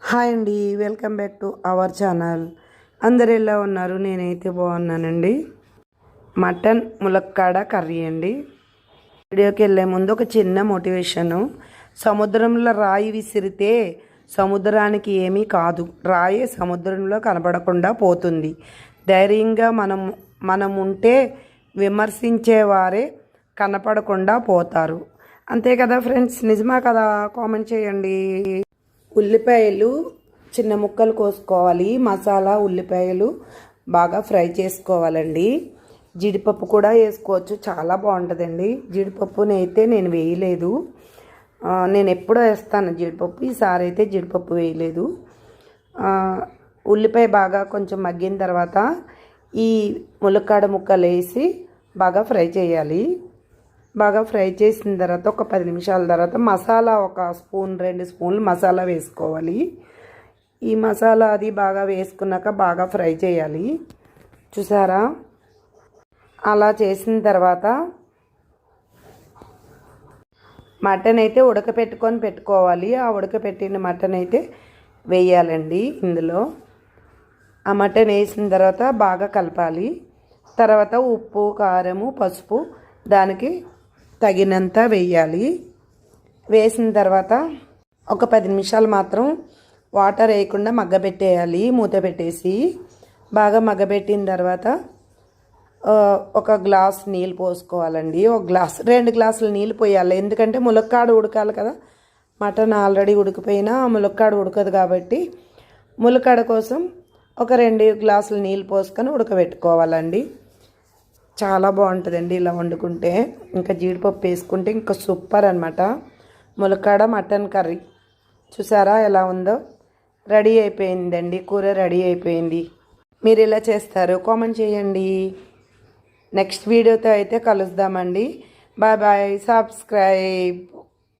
Hi అండి, welcome back to our channel. అందరు ఎలా ఉన్నారు? నేనైతే బాగున్నానండి. మటన్ ములక్కాడ కర్రీ అండి. వీడియోకి వెళ్ళే ముందు ఒక చిన్న మోటివేషను. సముద్రంలో రాయి విసిరితే సముద్రానికి ఏమీ కాదు, రాయి సముద్రంలో కనబడకుండా పోతుంది. ధైర్యంగా మనం ఉంటే విమర్శించేవారే కనపడకుండా పోతారు. అంతే కదా ఫ్రెండ్స్, నిజమా కదా? కామెంట్ చేయండి. ఉల్లిపాయలు చిన్న ముక్కలు కోసుకోవాలి. మసాలా ఉల్లిపాయలు బాగా ఫ్రై చేసుకోవాలండి. జీడిపప్పు కూడా వేసుకోవచ్చు, చాలా బాగుంటుందండి. జీడిపప్పునైతే నేను వేయలేదు, నేను ఎప్పుడో వేస్తాను జీడిపప్పు, ఈసారి అయితే జీడిపప్పు వేయలేదు. ఉల్లిపాయ బాగా కొంచెం మగ్గిన తర్వాత ఈ ములక్కాడ ముక్కలు వేసి బాగా ఫ్రై చేయాలి. బాగా ఫ్రై చేసిన తర్వాత ఒక 10 నిమిషాల తర్వాత మసాలా ఒక స్పూన్ 2 స్పూన్లు మసాలా వేసుకోవాలి. ఈ మసాలా అది బాగా వేసుకున్నాక బాగా ఫ్రై చేయాలి. చూసారా? అలా చేసిన తర్వాత మటన్ అయితే పెట్టుకోవాలి. ఆ ఉడకపెట్టిన మటన్ అయితే వేయాలండి ఇందులో. ఆ మటన్ వేసిన తర్వాత బాగా కలపాలి. తర్వాత ఉప్పు, కారము, పసుపు దానికి తగినంత వేయాలి. వేసిన తర్వాత ఒక 10 నిమిషాలు మాత్రం వాటర్ వేయకుండా మగ్గబెట్టేయాలి. మూత పెట్టేసి బాగా మగ్గబెట్టిన తర్వాత ఒక గ్లాస్ నీళ్ళు పోసుకోవాలండి. ఒక గ్లాస్ 2 గ్లాసులు నీళ్ళు పోయాలి. ఎందుకంటే ములక్కాడ ఉడకాలి కదా, మటన్ ఆల్రెడీ ఉడికిపోయినా ములక్కాడ ఉడకదు కాబట్టి ములక్కాడ కోసం ఒక 2 గ్లాసులు నీళ్ళు పోసుకొని ఉడకబెట్టుకోవాలండి. చాలా బాగుంటుందండి ఇలా వండుకుంటే. ఇంకా జీడిపప్పు వేసుకుంటే ఇంకా సూపర్ అనమాట. ములక్కాడ మటన్ కర్రీ చూసారా ఎలా ఉందో? రెడీ అయిపోయిందండి, కూర రెడీ అయిపోయింది. మీరు ఇలా చేస్తారు? కామెంట్ చేయండి. నెక్స్ట్ వీడియోతో అయితే కలుద్దామండి. Bye bye. సబ్స్క్రైబ్.